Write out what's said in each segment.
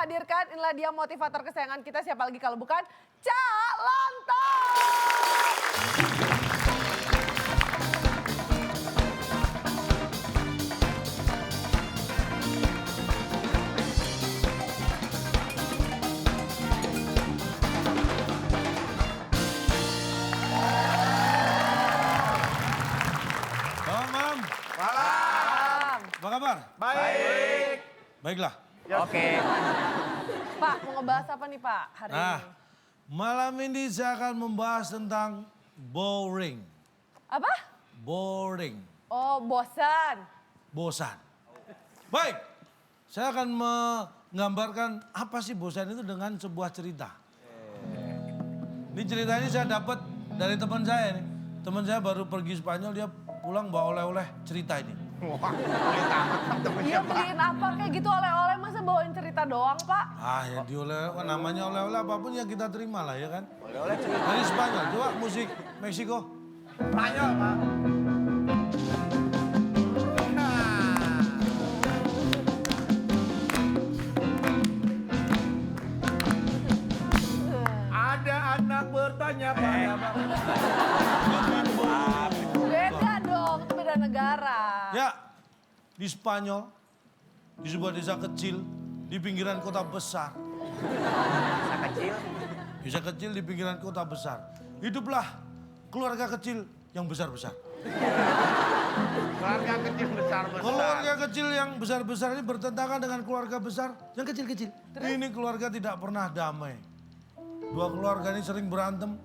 hadirkan, inilah dia motivator kesayangan kita, siapa lagi kalau bukan Cak Lontong. Malam. Apa kabar? Baik. Baiklah. Oke. Pak, mau ngebahas apa nih Pak hari Nah, ini? malam ini saya akan membahas tentang boring. Apa? Boring. Oh, bosan. Bosan. Baik, saya akan menggambarkan apa sih bosan itu dengan sebuah cerita. Ini cerita ini saya dapat dari teman saya nih. Teman saya baru pergi Spanyol, dia pulang bawa oleh-oleh cerita ini. Wah, pelit amat temennya, Iya Pak. beliin apa kayak gitu oleh-oleh, masa bawain cerita doang Pak? Ah ya dioleh, namanya oleh-oleh apapun ya kita terima lah ya kan. Oleh-oleh cerita. Dari Spanyol, coba musik Meksiko. Spanyol, Pak. Ada anak bertanya pada Beda dong, itu beda negara. Ya, di Spanyol, di sebuah desa kecil, di pinggiran kota besar. Masa kecil. Desa kecil di pinggiran kota besar. Hiduplah keluarga kecil yang besar-besar. Keluarga kecil besar-besar. Keluarga kecil yang besar-besar ini bertentangan dengan keluarga besar yang kecil-kecil. Ini keluarga tidak pernah damai. Dua keluarga ini sering berantem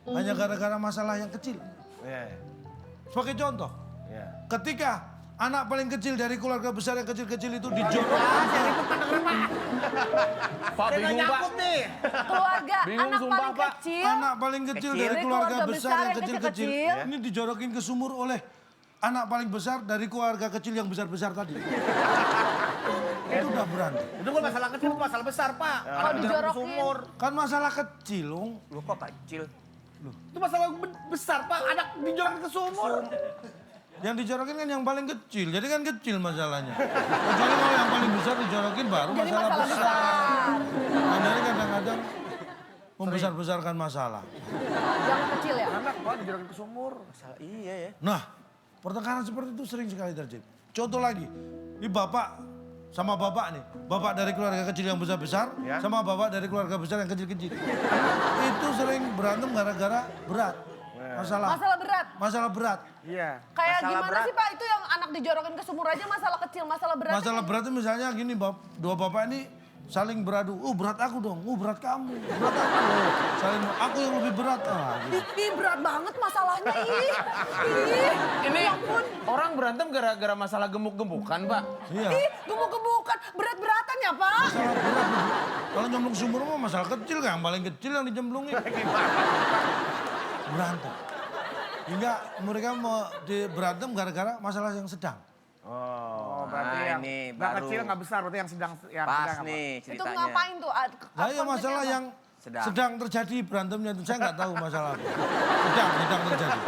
hanya gara-gara masalah yang kecil. Iya, Sebagai contoh, iya. ketika anak paling kecil dari keluarga besar yang kecil-kecil itu dijorok. Pak bingung, Pak. Nih. Keluarga, Bingung, anak sumpah, paling Pak. kecil. Anak paling kecil Kecil. dari keluarga besar yang kecil-kecil. kecil-kecil. Ini dijorokin ke sumur oleh anak paling besar dari keluarga kecil yang besar-besar tadi. Itu udah berantem. Itu bukan masalah kecil, itu masalah besar, Pak. Kalau dijorokin. Sumur. Kan masalah kecil, Ong. Lu kok kecil? Itu masalah besar, Pak. Anak dijorokin ke sumur. Yang dijorokin kan yang paling kecil, jadi kan kecil masalahnya. Kecuali kalau yang paling besar dijorokin baru Jadi masalah masalah besar. besar. Anda ini kadang-kadang membesar-besarkan masalah. Yang kecil ya? Anak, Pak, dijorokin ke sumur. Masalah iya ya. Nah, pertengkaran seperti itu sering sekali terjadi. Contoh lagi, ini bapak sama bapak nih. Bapak dari keluarga kecil yang besar-besar, Ya. sama bapak dari keluarga besar yang kecil-kecil. Itu sering berantem gara-gara berat. Masalah Masalah berat. Iya. Kayak Masalah gimana berat. sih Pak itu yang anak dijorokin ke sumur aja masalah kecil, masalah berat. Masalah berat itu misalnya gini, dua bapak ini saling beradu. Oh berat aku dong, oh berat kamu, berat aku. Saling, aku yang lebih berat. Ah, gitu. Ih, berat banget masalahnya ih. Ih, Ini ya ampun. orang berantem gara-gara masalah gemuk-gemukan, Pak. Iya, Ih, gemuk-gemukan, berat-beratan ya Pak? masalah berat. Kalau nyemplung sumur mah masalah kecil kan, yang paling kecil yang dijemplungin. Berantem. Hingga mereka mau berantem gara-gara masalah yang sedang. Oh, berarti yang ini Nggak baru. kecil, nggak besar, berarti yang sedang. Yang Pas sedang apa? nih Itu ceritanya. ngapain tuh? Nah ya Konfliknya masalah apa? yang Sedang. sedang terjadi berantemnya itu saya nggak tahu masalah apa. Sedang terjadi.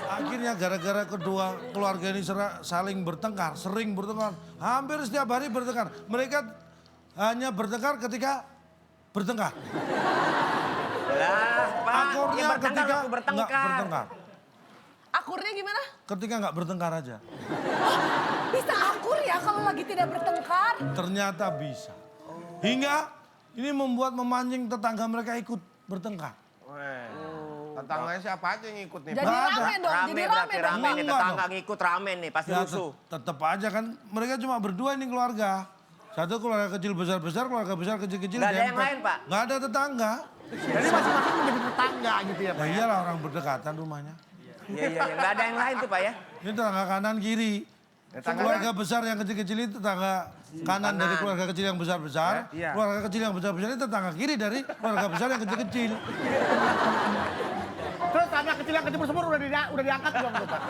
Akhirnya gara-gara kedua keluarga ini saling bertengkar, sering bertengkar, hampir setiap hari bertengkar. Mereka hanya bertengkar ketika bertengkar. Lah, Pak. Akurnya Ya bertengkar ketika waktu bertengkar. nggak bertengkar. Akurnya gimana? Ketika nggak bertengkar aja. Bisa akur ya kalau lagi tidak bertengkar? Ternyata bisa. Hingga ini membuat memancing tetangga mereka ikut bertengkar. Tetangganya siapa aja yang ikut nih? Jadi Nggak ada. rame dong, Rame jadi berarti rame dong. rame nih Enggak tetangga dong. ngikut rame nih pasti Ya rusuh. tetap aja kan mereka cuma berdua ini keluarga. Satu keluarga kecil besar-besar, keluarga besar kecil-kecil. Nggak ada yang dempet. lain, Pak? Nggak ada tetangga. Jadi masing-masing menjadi tetangga gitu ya, Nah Pak? iyalah orang berdekatan rumahnya. Iya, iya, iya. Nggak ada yang lain tuh, Pak ya. Ini tetangga kanan kiri. Keluarga besar yang kecil-kecil itu tetangga kanan dari keluarga kecil yang besar-besar. Iya. Keluarga kecil yang besar-besar ini tetangga kiri dari keluarga besar yang kecil-kecil. Terus tangga kecil yang kecil bersumur udah diangkat belum tuh, Pak?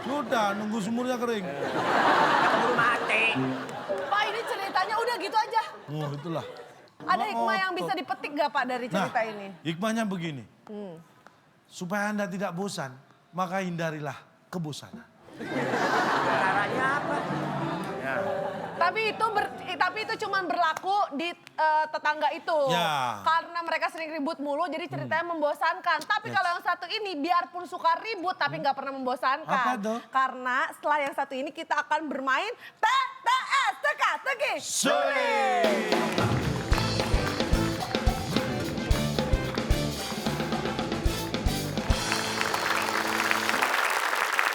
Sudah nunggu sumurnya kering. Keburu mati. Pak ini ceritanya udah gitu aja. Oh itulah. Ada hikmah yang bisa dipetik gak Pak dari cerita ini? Hikmahnya begini. Supaya Anda tidak bosan, maka hindarilah kebosanan. Caranya apa? Tapi itu cuma berlaku di tetangga itu. Ya. Karena mereka sering ribut mulu, jadi ceritanya membosankan. Tapi kalau yang satu ini, biarpun suka ribut, tapi nggak pernah membosankan. Apa tuh? Karena setelah yang satu ini kita akan bermain TTS, teka-teki.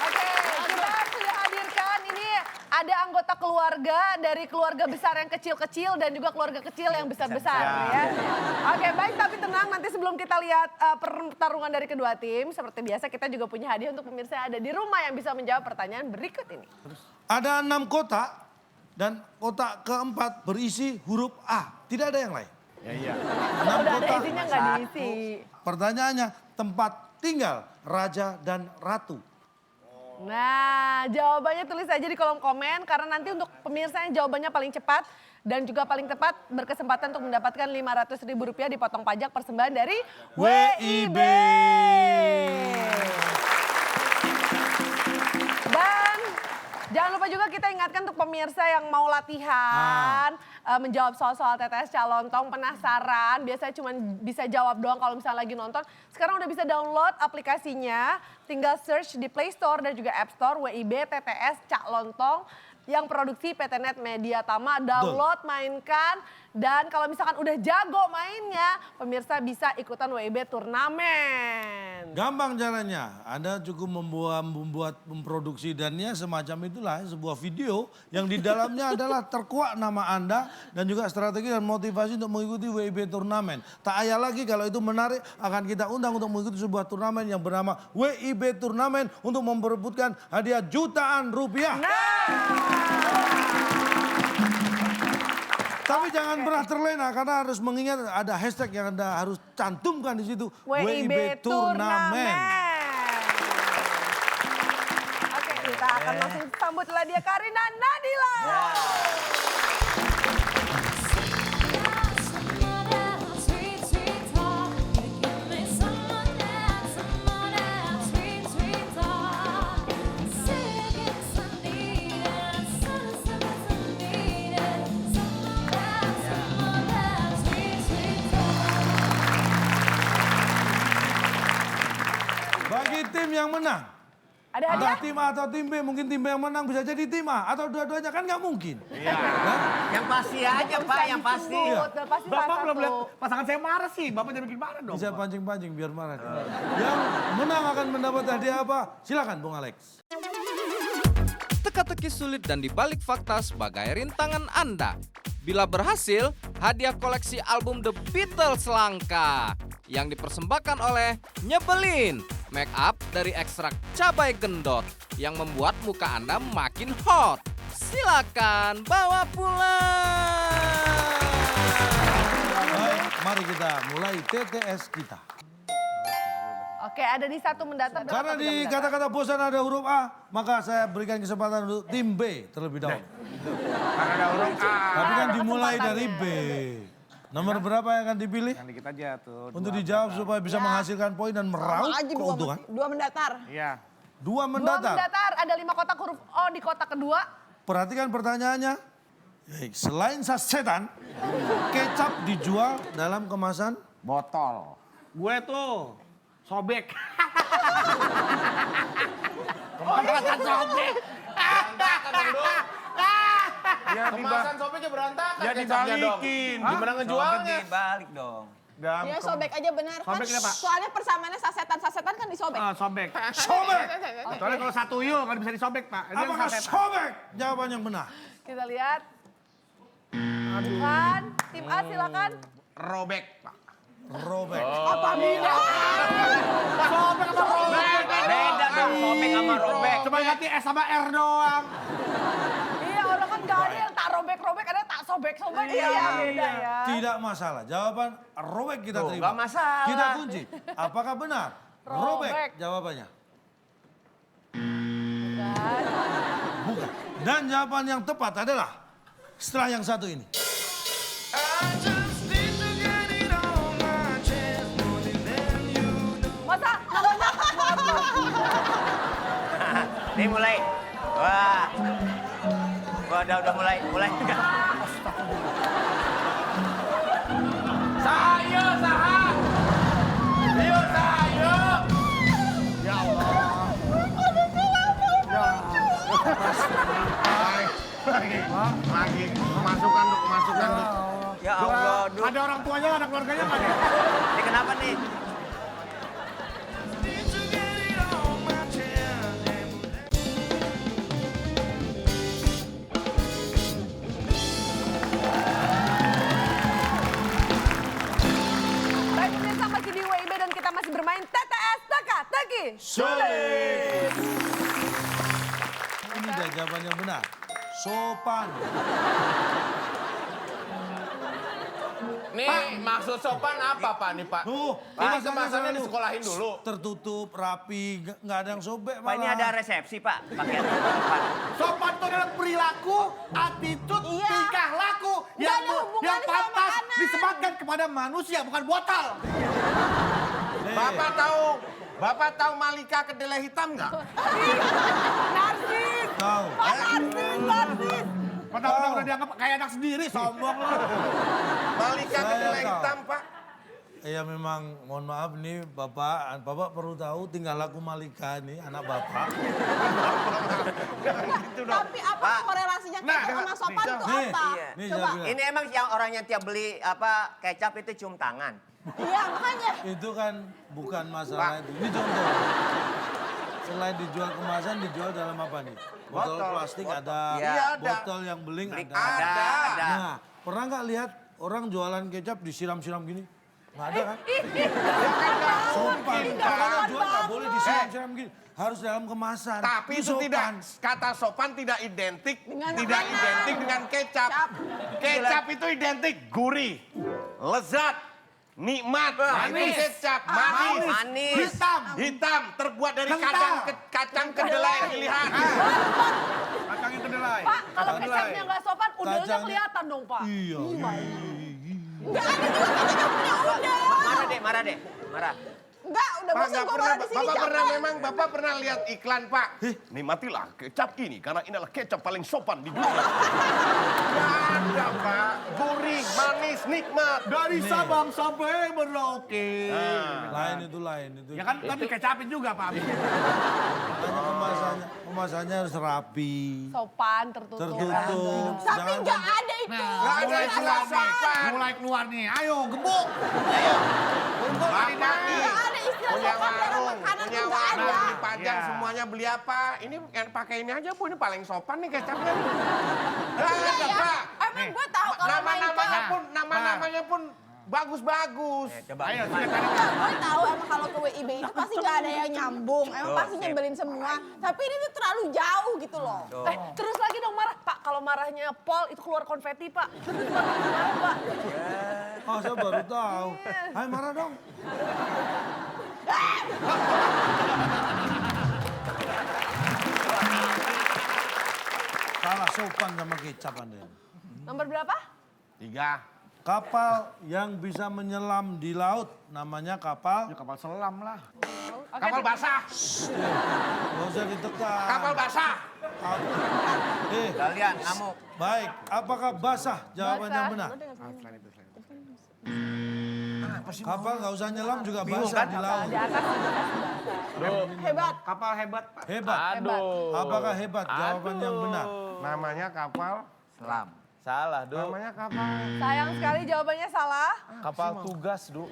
Oke, kita sudah hadirkan ini ada anggota keluarga dari keluarga besar yang kecil-kecil dan juga keluarga kecil yang besar-besar ya. Oke, baik, tapi tenang, nanti sebelum kita lihat pertarungan dari kedua tim, seperti biasa kita juga punya hadiah untuk pemirsa yang ada di rumah yang bisa menjawab pertanyaan berikut ini. Ada 6 kotak dan kotak keempat berisi huruf A. Tidak ada yang lain. Iya. Kalau udah ada kotak. isinya nggak diisi. Pertanyaannya, tempat tinggal raja dan ratu. Nah, jawabannya tulis aja di kolom komen karena nanti untuk pemirsa yang jawabannya paling cepat dan juga paling tepat berkesempatan untuk mendapatkan Rp500.000 dipotong pajak persembahan dari WIB. Dan jangan lupa juga kita ingatkan untuk pemirsa yang mau latihan, menjawab soal-soal TTS Calontong, penasaran, biasanya cuma bisa jawab doang kalau misalnya lagi nonton. Sekarang udah bisa download aplikasinya, tinggal search di Play Store dan juga App Store WIB TTS Calontong yang produksi PT Net Media Tama. Download, mainkan, dan kalau misalkan udah jago mainnya, pemirsa bisa ikutan WIB turnamen. Gampang caranya, Anda cukup membuat memproduksi dan ya semacam itulah sebuah video yang di dalamnya adalah terkuak nama Anda dan juga strategi dan motivasi untuk mengikuti WIB turnamen. Tak ayah lagi kalau itu menarik akan kita undang untuk mengikuti sebuah turnamen yang bernama WIB Turnamen untuk memperebutkan hadiah jutaan rupiah. Tapi jangan pernah terlena karena harus mengingat ada hashtag yang Anda harus cantumkan di situ. WIB Turnamen. Oke, kita akan langsung sambutlah dia Karina Nadila. Bagi tim yang menang, Ada entah hadiah? tim A atau tim B, mungkin tim B yang menang bisa jadi tim A atau dua-duanya kan nggak mungkin. Iya. Yang pasti aja Pak, yang pasti. Pasti Bapak salah belum lihat satu. pasangan saya marah sih. Bapak jangan bikin marah dong. Bisa Pak. pancing-pancing biar marah. Yang menang akan mendapat hadiah apa? Silakan Bung Alex. Teka-teki sulit dan dibalik fakta sebagai rintangan Anda. Bila berhasil, hadiah koleksi album The Beatles langka yang dipersembahkan oleh Nyebelin, make up dari ekstrak cabai gendot yang membuat muka Anda makin hot. Silakan bawa pulang. Baik, mari kita mulai TTS kita. Oke, ada di satu mendata. berapa Karena tidak di mendata? kata-kata bosan ada huruf A, maka saya berikan kesempatan untuk tim B terlebih dahulu. Karena ada huruf A. Tapi kan ada dimulai dari kesempatannya. B. Nomor berapa yang akan dipilih? Yang dikit aja tuh. Untuk dua. dijawab supaya bisa menghasilkan poin dan meraup keuntungan. Dua mendatar. Iya. Dua Dua mendatar. mendatar, ada 5 kotak huruf O di kotak kedua. Perhatikan pertanyaannya. Selain sasetan, kecap dijual dalam kemasan Botol. Gue tuh sobek. Kemasan sobek. Ya, Kemasan sobeknya berantakan ya kecapnya dong. dibalikin. Gimana ngejualnya? Dibalik dong. Ya sobek aja benar kan. Sobek kenapa? Soalnya persamaannya sasetan kan disobek. Sobek. sobek. Soalnya kalau satu yul nggak bisa disobek, Pak. Ini yang Apakah sasetan. sobek? Jawaban yang benar. Kita lihat. Bukan. Tim A silakan. Robek, Pak. Robek. Apa beda? Sobek sama robek. Beda dong, sobek sama robek. Cuma ganti S sama R doang. Iya, orang kan gak ada yang tak robek-robek, ada tak sobek-sobek. Iya, beda ya. Tidak masalah. Jawaban robek kita Tuh, terima. nggak masalah. Kita kunci. Apakah benar? Robek. Robek jawabannya. Bukan. Bukan. Dan jawaban yang tepat adalah setelah yang satu ini. Masa namanya? Nih mulai. Wah. Udah mulai. Sahayu, sahayu. Ya Allah. Lagi. Kemasukan, Duk. Ya Allah, Duk. Ada orang tuanya, ada keluarganya nggak nih? Ini kenapa nih? Baik pemirsa, masih di WIB dan kita masih bermain TTS Teka-Teki. Sulit. Ini dia jawaban yang benar. Sopan. Nih, maksud sopan apa Pak nih Pak? Tuh, Kemasannya disekolahin dulu. Tertutup, rapi, nggak ada yang sobek Pak, ini malah. ada resepsi, Pak. Pakaian sopan. Sopan itu adalah perilaku, attitude, Iya. tingkah laku Nggak yang, ada hubungannya yang sama pantas makanan. disematkan kepada manusia, bukan botol. Bapak tahu Malika kedelai hitam nggak? Narsis. Tahu. Narsis. Padahal udah dianggap kayak anak sendiri, sombong lu. Malika Saya kedelai tahu. hitam Pak. Ya memang, mohon maaf nih Bapak perlu tahu tinggal laku Malika nih, anak Bapak. Tapi apa korelasinya kecap sama sopan tuh nih, apa? iya. Nih, Coba. saya bilang. Ini emang yang orang yang tiap beli kecap itu cium tangan. Iya, makanya. Itu kan bukan masalah itu. Ini contoh. Selain dijual kemasan, dijual dalam apa nih? Botol plastik ada, Iya, ada. botol yang beling ada. Ada. Nah, pernah nggak lihat orang jualan kecap disiram-siram gini? Nggak ada kan? Sopan. Makanya jual nggak boleh disiram-siram gini. Harus dalam kemasan. Tapi itu sopan. tidak, kata sopan tidak identik Dengan tidak makanan. identik dengan kecap. Kecap itu identik gurih, lezat, nikmat. Nah, itu Manis. kecap, manis. Manis. Hitam terbuat dari Kental. kacang kedelai pilihan. Kacangnya kedelai. Pak, kalau kecapnya nggak sopan, udelnya Kacangnya- kelihatan dong, Pak. Iya. Enggak ada juga kecap yang punya udel. Marah deh. Enggak, udah Pak, bosan nggak gue pernah, malah di sini Bapak pernah lihat iklan Pak? Nikmatilah kecap ini karena ini adalah kecap paling sopan di dunia. Nggak ada Pak, gurih, manis, nikmat. Dari Sabang sampai Merauke. Lain itu. Ya kan, tapi kecapin juga, Pak. Makanya kemasannya harus rapi. Sopan, tertutup. Tertutup. Tapi Jangan enggak ada itu. Nggak ada Mulai istilah keluar nih. sopan. Mulai keluar nih. Ayo, gebuk. Bapak nih, Enggak ada istilah punya sopan dalam warung, makanan punya tuh enggak warung, ada. di Pajang Iya. semuanya beli apa? Ini yang pakai ini aja Bu, ini paling sopan nih kecapnya. Nggak Iya ada ya. Pak. Emang gue tahu kalau main Nama-namanya pun bagus-bagus. Coba. Ayo, Gue tahu emang kalau ke WIB itu pasti nggak ada yang nyambung. Emang pasti nyebelin semua. Tapi ini tuh terlalu jauh gitu loh. Terus lagi dong marah. Pak, kalau marahnya Pol itu keluar konfeti, Pak. Terus marah, Pak. Oh, saya baru tahu. Hai, marah dong. Salah sopan sama kecap Anda. Nomor berapa? 3. Kapal yang bisa menyelam di laut namanya kapal. Ya kapal selam lah. Oke, Kapal basah. Gak usah ditekan. Kapal basah. Kalian ngamuk. Baik, apakah basah? Jawaban Basah. yang benar. Kapal nggak usah nyelam juga basah di laut. Di atas basah. Hebat. Kapal hebat, Pak. Hebat. Apakah hebat? Jawaban yang benar. Namanya kapal. Selam. Salah, Du. Namanya kapal. Sayang sekali jawabannya salah. Kapal tugas, Du.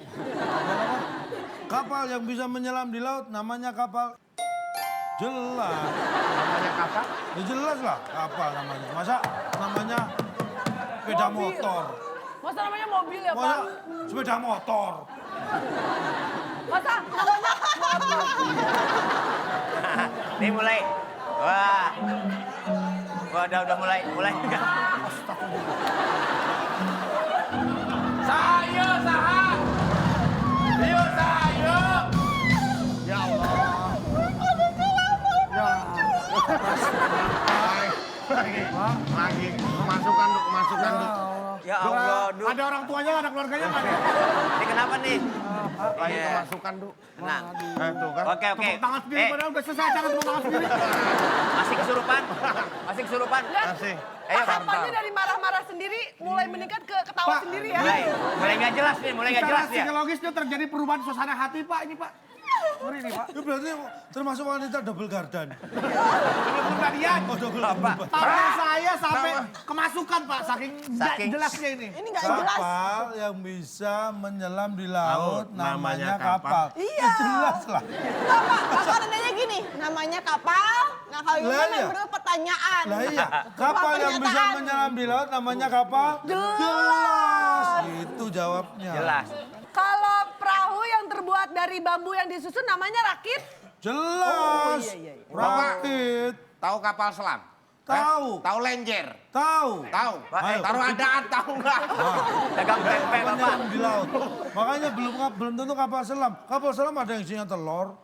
Kapal yang bisa menyelam di laut namanya kapal. Jelas. Namanya kapal. Ya jelas lah kapal namanya. Masa namanya sepeda Mobil. motor? Masa namanya mobil ya, Masa Pak? sepeda motor? Masa namanya mobil? Nih mulai. Wah, udah mulai. Sahayu, sahayu. Ya Allah. Lagi. Kemasukan, Du. Ya Allah, Du. Ada orang tuanya, ada keluarganya nggak nih? Ini kenapa nih? Lagi Iya. kemasukan, Du. Tenang. Tuh kan. Oke. Tepuk tangan sendiri, padahal udah selesai, jangan tepuk tangan sendiri. Masih kesurupan? Masih. Ayo, tahapannya Bang. dari marah-marah sendiri mulai meningkat ke ketawa sendiri ya. Mulai nggak jelas nih, mulai nggak jelas Secara ya. psikologis dia terjadi perubahan suasana hati Pak ini Pak. Ngeri nih Pak. Itu berarti termasuk wanita double gardan. Belum kemudian. Oh, double gardan. Partner saya sampai kemasukan Pak, saking Saking- jelasnya ini. Ini nggak jelas. Kapal yang bisa menyelam di laut namanya namanya kapal. Iya. Ya, jelas lah. Enggak, Pak. Kakak nanya gini, namanya kapal. Nah, kalau itu Lah, kan iya. yang bener pertanyaan. Lah iya, kapal yang bisa pernyataan. menyelam di laut namanya kapal? Jelas. Itu jawabnya. Jelas. Kalau perahu yang terbuat dari bambu yang disusun namanya rakit. Jelas. Rakit. Tahu kapal selam? Tahu. Tahu lenjer? Tahu. Tahu. Ayo. Taruh adaan tahu nggak? Dagang tempe, Bapak. Menyelam di laut. Makanya belum tentu kapal selam. Kapal selam ada yang isinya telur.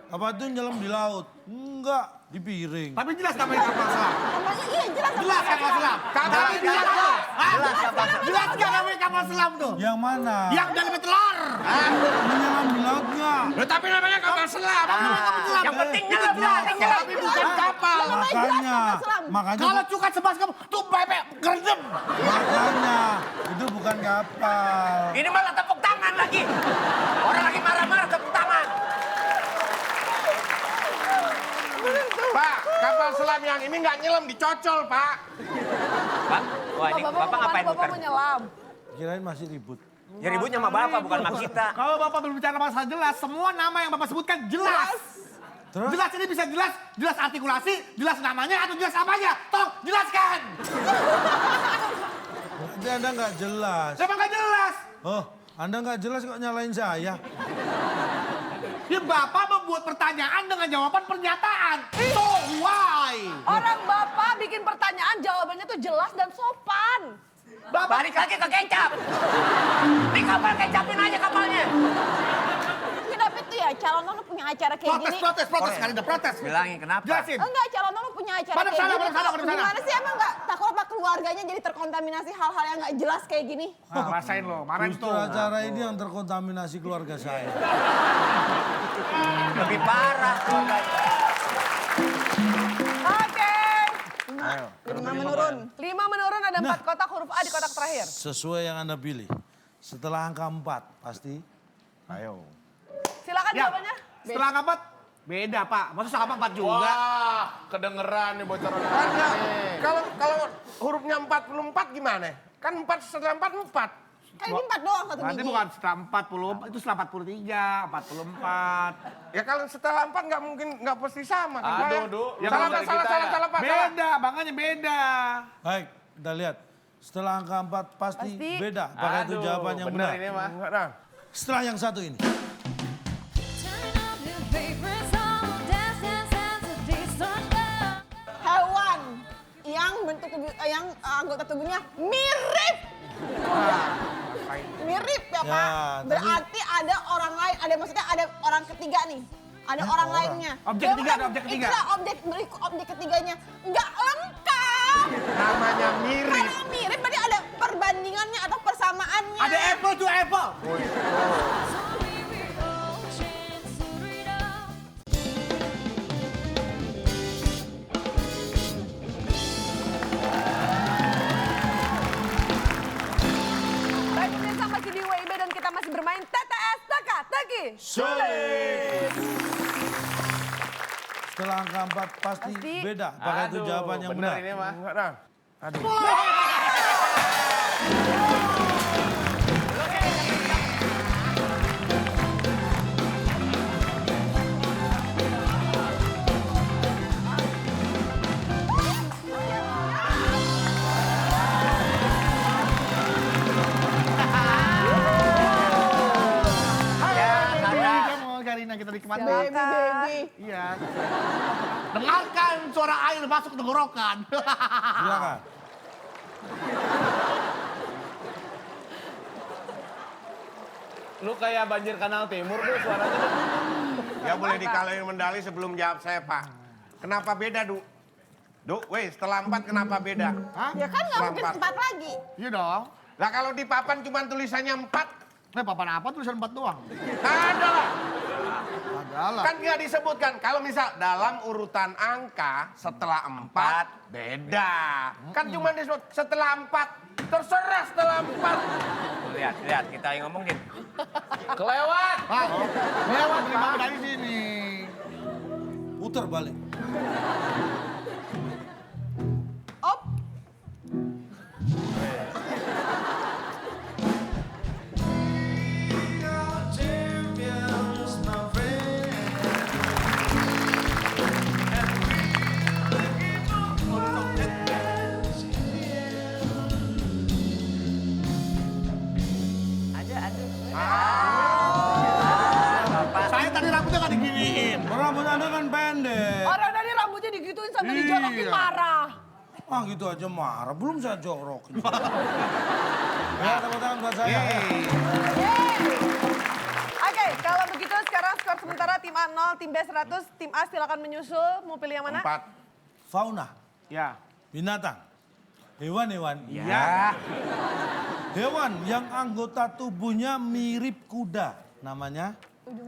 Apa itu nyelam di laut? Enggak, di piring. Tapi jelas namanya kapal selam. Namanya iya jelas. Jelas kapal selam. Kapal Jelas. Jelas kapal selam. Jelas nggak namanya kapal selam tuh? Yang mana? Yang dalamnya telur. Menyelam di laut nggak? Tapi namanya kapal selam. Yang penting nyelam, nyelam. Tapi bukan kapal. Namanya jelas Makanya, kapal selam. Kalau cukat sebas kamu tuh bebek gerendem. makanya itu bukan kapal. Ini malah tepuk tangan lagi. Orang lagi marah-marah tepuk tangan. Pak, kapal selam yang ini nggak nyelam, dicocol, Pak. Pak, wah ini Bapak Bapak ngapain Bapak muter? menyelam. Kirain masih ribut. Ya ributnya sama Bapak, bukan sama kita. Kalau Bapak berbicara masalah jelas, semua nama yang Bapak sebutkan jelas. Terus? Jelas ini bisa jelas, jelas artikulasi, jelas namanya atau jelas apanya. Tolong jelaskan. Berarti Anda nggak jelas. Siapa nggak jelas? Oh, Anda nggak jelas kok nyalain saya. Ya Bapak membuat pertanyaan dengan jawaban pernyataan. So why? Orang Bapak bikin pertanyaan jawabannya tuh jelas dan sopan. Balik lagi ke kecap. Ini kapal kecapin aja kapalnya. Tapi tuh ya calon lo punya acara kayak gini. Protes sekali udah protes. Bilangin kenapa? Jelasin. Enggak, calon lo punya acara Madep kayak sana, gini. madep sana, madep sana. Gimana sih emang nggak takut apa keluarganya jadi terkontaminasi hal-hal yang nggak jelas kayak gini? Nah, rasain lo, kemarin Justru tuh. acara ini yang terkontaminasi keluarga saya. Lebih parah. Oke. 5 menurun. 5 menurun ada 4 kotak huruf A di kotak terakhir. Sesuai yang Anda pilih. Setelah angka 4 pasti. Ayo. Silakan Ya, jawabannya. setelah angka 4, beda Pak. Masa sama 4 juga? Wah, kedengeran nih bocoran. Kalau hurufnya 44 gimana? Kan 4 setelah 4, 4. Kan ini 4 doang satu Berarti biji. bukan setelah 40, itu setelah 43, 44. Ya kalau setelah 4 nggak mungkin, nggak pasti sama. Kan, Pak, ya? Ya, Salah, kalau Pak, salah, salah, salah, Pak. Salah. Beda, makanya beda. Baik, kita lihat. Setelah angka 4 pasti Pasti. beda. Apakah itu jawaban yang benar? Enggak, nah. Setelah yang satu ini. Hewan yang bentuk yang anggota tubuhnya mirip. Mirip ya Pak. Ya, tadi- Berarti ada orang lain, ada maksudnya ada orang ketiga nih. Ada orang lainnya. Objek Ya, ketiga, bukan, ada objek ketiga. Itulah objek ketiganya. Nggak lengkap. Namanya mirip. Kalau mirip berarti ada perbandingannya atau persamaannya. Ada apple to apple. Baik pemirsa masih di WIB dan kita masih bermain TTS Teka-Teki. Sulit. Setelah angka 4 pasti Pasti. beda. Apakah itu jawaban yang benar? Enggak, nah. Kita mau Karina kita nikmati. Baby, baby. Iya. Dengarkan suara air masuk ke tenggorokan. Silakan. Lu kayak banjir kanal timur tuh suaranya. Ya boleh dikalahin medali sebelum jawab saya, Pak. Kenapa beda, Du? Du, weh, setelah 4 kenapa beda? Ya kan nggak mungkin Setelah 4 lagi. Iya dong. Lah kalau di papan cuma tulisannya 4, Papan apa tulisan 4 doang? ada lah. Kan nggak disebutkan. Kalau misal dalam urutan angka setelah 4 beda. Kan cuma disebut setelah 4. Terserah setelah 4. Lihat, kita yang ngomongin. Kelewat. Pak, lewat terima dari sini. Putar balik. Op. Saya tadi rambutnya nggak diginiin. Rambut Anda kan pendek. Orang tadi rambutnya digituin sambil dijorokin marah. Ah gitu aja marah, belum saya jorok. Ya, tepuk tangan buat saya. Oke, kalau begitu sekarang skor sementara tim A 0, tim B 100, tim A silakan menyusul. Mau pilih yang mana? 4. Fauna, Ya. binatang, hewan-hewan. Ya. Hewan yang anggota tubuhnya mirip kuda, namanya?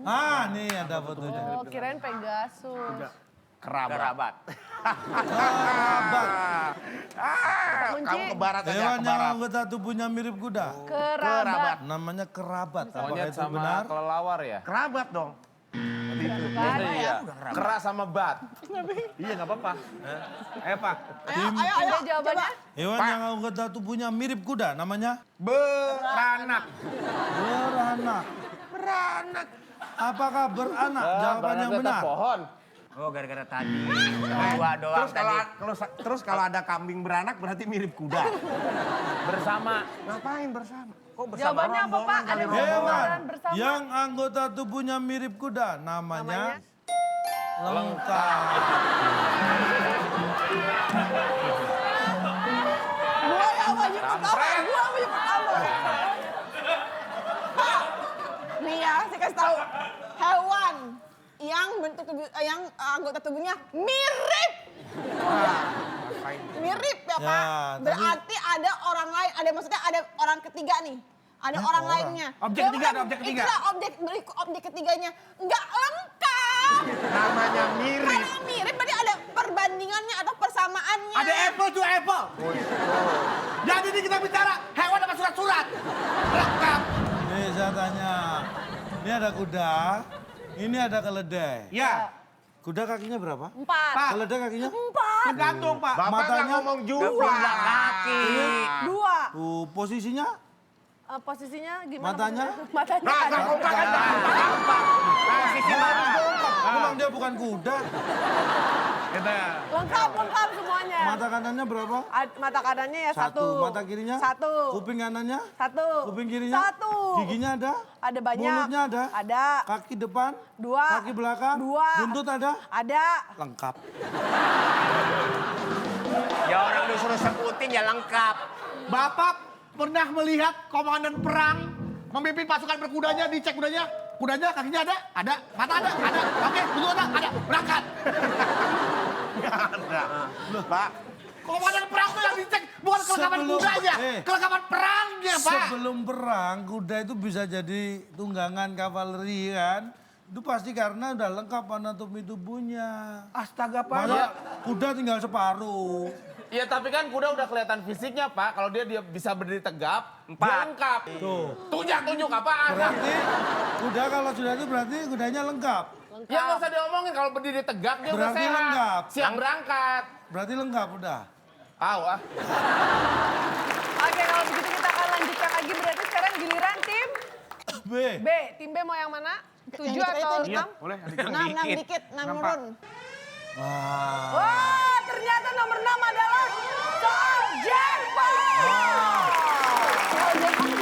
Ah, nih ada fotonya. Oh, kirain Pegasus. Kerabat. Kerabat. Kunci. Kamu ke barat aja, Hewan ke yang barat. anggota tubuhnya mirip kuda. Kerabat. Namanya kerabat. Apakah Monyet itu sama benar? kelelawar ya? Kerabat dong. Bukan. Iya. Kera sama bat. Iya nggak apa-apa. Pak. Ayo, ayo, Tim B ayo. jawabannya? Hewan yang anggota tubuhnya mirip kuda, namanya? Beranak. Beranak. Beranak. Apakah beranak? Jawaban yang benar. Pohon. Oh, gara-gara tadi. Dua doang Terus kalau ada kambing beranak berarti mirip kuda. Bersama. Ngapain bersama? Kok bersama? Jawabannya apa, Pak? Ada Hewan rombongan bersama. yang anggota tubuhnya mirip kuda, namanya? Lengkap. Gua yang maju pertama, gua maju pertama. Pak, nih ya, saya kasih tahu. Hewan yang bentuk tubuh, yang anggota tubuhnya mirip. Mirip ya, Pak. Ya, Berarti ada orang lain, ada maksudnya ada orang ketiga nih. Ada orang lainnya. Objek Ya, ketiga, bukan, ada objek ketiga. Itulah objek ketiganya. Nggak lengkap. Namanya mirip. Kalau mirip berarti ada perbandingannya atau persamaannya. Ada apple to apple. Jadi ini kita bicara hewan apa surat-surat. Lengkap. Nih saya tanya, ini ada kuda, ini ada keledai. Ya. Kuda kakinya berapa? 4. Keledai kakinya? 4. Tergantung Pak. Bapak nggak Matanya? ngomong juga. kaki. 2. Posisinya? Posisinya gimana? Matanya? Matanya Nah, ada. kompak kan gampang. Posisi baru. Memang dia bukan kuda. Lengkap semuanya. Mata kanannya berapa? Mata kanannya ya 1. Mata kirinya? 1. Kuping kanannya? 1. Kuping kirinya? 1. Giginya ada? Ada banyak. Mulutnya ada? Ada. Kaki depan? 2. Kaki belakang? 2. Buntut ada? Ada. Lengkap. Ya orang disuruh sebutin ya lengkap. Bapak pernah melihat komandan perang memimpin pasukan berkudanya, dicek kudanya. Kudanya kakinya ada? Ada. Mata ada? Ada. Oke, buntut ada? Ada. Berangkat. Ada. Pak, Komandan perang tuh yang dicek bukan kelengkapan kudanya, kelengkapan perangnya, Pak. Sebelum perang, kuda itu bisa jadi tunggangan kavaleri kan. Itu pasti karena udah lengkap anatomi tubuhnya. Astaga Pak. Masa kuda tinggal separuh. Iya tapi kan kuda udah kelihatan fisiknya Pak. Kalau dia bisa berdiri tegap, dia lengkap. Tuh. Tunjuk apaan? Berarti kuda kalau sudah itu berarti kudanya lengkap. Ya nggak usah diomongin kalau berdiri tegak dia udah Berarti sehat. lengkap. Siap berangkat. Berarti lengkap udah. Ah. Oke, kalau begitu kita akan lanjutkan lagi. Berarti sekarang giliran tim B. B. Tim B mau yang mana? 7 Yang dikit atau aja, 6? Boleh. 6 dikit, 6 nurun. Wah. Wah, ternyata nomor 6 adalah soal jackpot. Soal jackpot.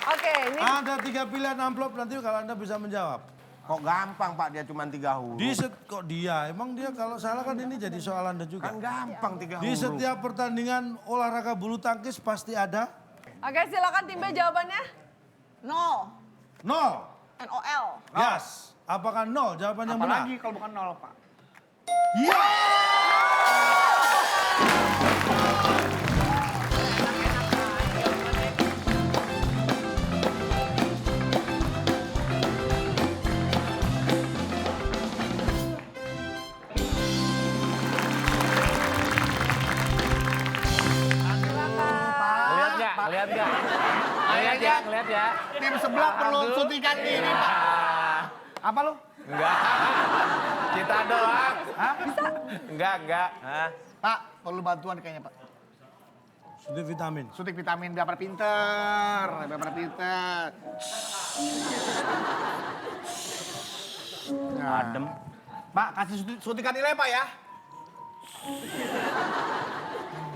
Oke, ini Ada 3 pilihan amplop nanti kalau Anda bisa menjawab. kok gampang Pak, dia cuma 3 huruf. Kok dia? Emang dia kalau salah kan ini jadi soal Anda juga. Kan gampang 3 huruf. Di setiap pertandingan olahraga bulu tangkis pasti ada Oke, silakan tim B jawabannya. 0. 0. NOL. Yes. Apakah 0 jawaban yang benar? Apalagi kalau bukan 0 Pak. Iya. Ngeliat nggak? Ngeliat ya, ngeliat ya. Tim sebelah perlu suntikan diri, Pak. Apa lu? Enggak. Kita doang. Hah? Enggak. Hah? Pak, perlu bantuan kayaknya, Pak. Suntik vitamin. Suntik vitamin biar pada pinter, biar pada pinter. Nah. Adem. Pak, kasih suntikan nilai, Pak ya.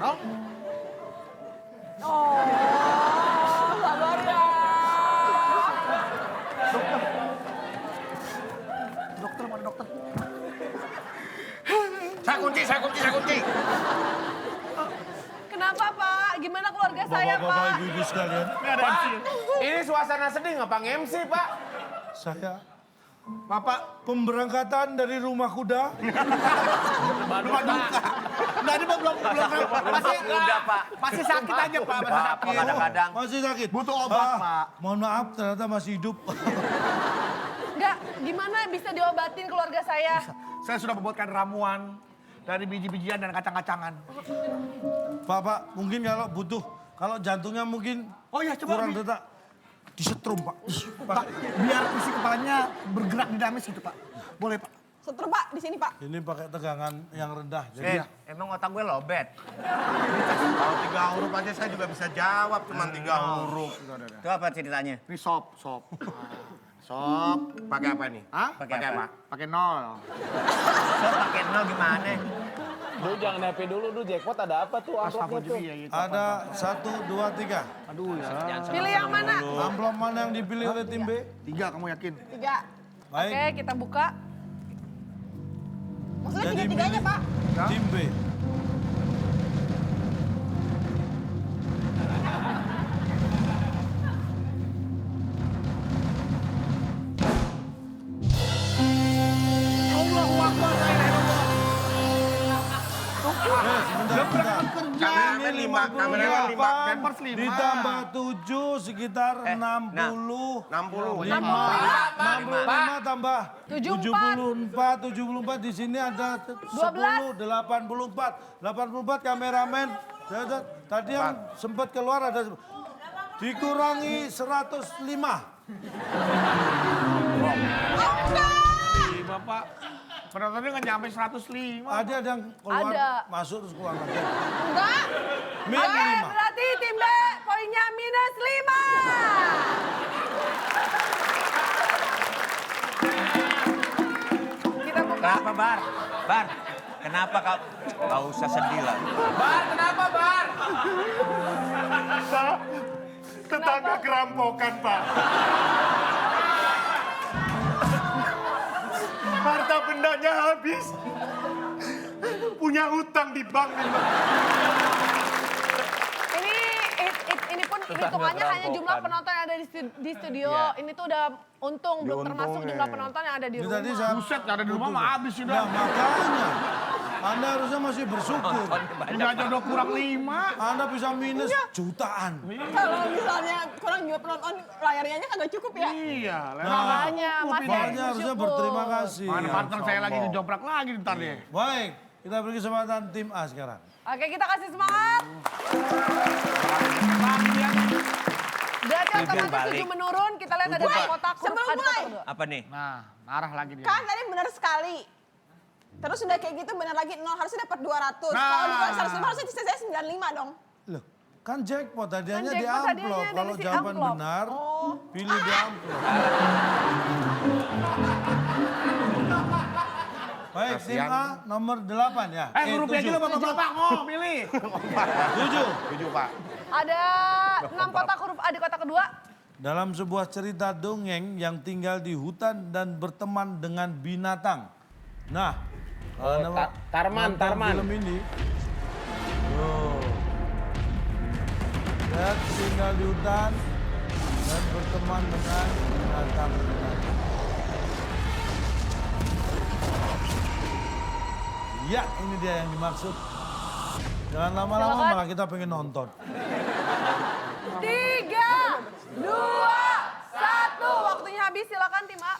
Dong. Oh, sabar ya. Dokter, mana dokter? Saya kunci. Kenapa Pak? Gimana keluarga saya Bapak-bapak, Pak? ibu-ibu sekalian, Pak, ini suasana sedih nggak Bang MC, Pak? saya Bapak, pemberangkatan dari rumah kuda. Nggak ada, Pak, belum. Masih sakit aja, Pak. Masih sakit. Kadang-kadang. Masih sakit. Butuh obat, Pak. Mohon maaf, ternyata masih hidup. Enggak, gimana bisa diobatin keluarga saya? Saya sudah membuatkan ramuan dari biji-bijian dan kacang-kacangan. Pak, mungkin kalau butuh, kalau jantungnya mungkin Oh iya, coba. kurang detak, disetrum Pak. Pak, biar isi kepalanya bergerak dinamis gitu, Pak. Boleh, Pak. Setrum, Pak, di sini, Pak. Ini pakai tegangan yang rendah. Jadi Emang otak gue lobet. Kalau 3 huruf aja saya juga bisa jawab, cuma 3 huruf. Itu apa ceritanya? Ini sop. Sop, pakai apa nih? Hah? Pakai apa? Pakai 0. So pakai nol gimana? Duh, jangan happy dulu, jackpot ada apa tuh amplopnya tuh? Ya, gitu. ada 1, 2, 3. Aduh ya. Pilih yang mana? Amplop mana yang dipilih oleh tim B? 3, kamu yakin? 3. Baik, Oke, kita buka. Maksudnya Jadi 3-3-nya, milih Pak. tim B. Allahu Akbar. Sebentar. Kameramen 5, kameramen 5. Pampers 5. Ditambah 7 sekitar 60. 60. 65 tambah 74. 74 di sini ada 10, 84. 84 kameramen. Tadi yang sempat keluar ada dikurangi 105. Bapak, penontonnya nggak nyampe 105. Ada yang keluar Ada. masuk terus keluar lagi. Enggak. Minus Oke, 5. berarti tim B poinnya minus 5. Kita buka. Kenapa, Bar? Bar, kenapa kau? Gak usah sedih lah. Bar, kenapa Bar? Tetangga kerampokan, Pak. Harta bendanya habis. Punya utang di bank. Ini pun hitungannya hanya jumlah penonton yang ada di studio. Ini tuh udah untung, belum termasuk jumlah penonton yang ada di Ini rumah. tadi saya Buset, nggak ada di rumah mah habis Nah, sudah. makanya Anda harusnya masih bersyukur. Ini aja udah kurang 5. Anda bisa minus jutaan. Kalau misalnya kurang juga penonton, layarnya aja kagak cukup ya. Iya, Makanya Mas Makanya harusnya berterima kasih. mana partner saya lagi ngejoprak lagi ntar deh. Baik, kita beri kesempatan tim A sekarang. Oke, kita kasih semangat. Berarti otomatis 7 menurun, kita lihat ada kotak huruf Sebelum A di mulai. kotak kedua. Apa nih? Nah, marah lagi dia. Kan tadi benar sekali. Terus udah kayak gitu benar lagi 0, harusnya dapat 200. Nah. Kalau dikurangi 105 harusnya sisa saya 95 dong. Loh, kan jackpot hadiahnya di jackpot hadiahnya amplop. ada Kalau di jawaban amplop. benar, pilih di amplop. Baik, tim A nomor 8 ya. Rupiah aja 7. lo bapak-bapak, oh pilih. 7. 7, Pak. Ada 6 kotak huruf A di kotak kedua. Dalam sebuah cerita dongeng yang tinggal di hutan dan berteman dengan binatang. Nah, Anda Tarman, nonton Tarman. film ini. Tuh. Lihat tinggal di hutan dan berteman dengan binatang-binatang. Ya, ini dia yang dimaksud. Jangan lama-lama Silakan. malah kita pengen nonton. 3, 2, 1. Waktunya habis, silakan tim A.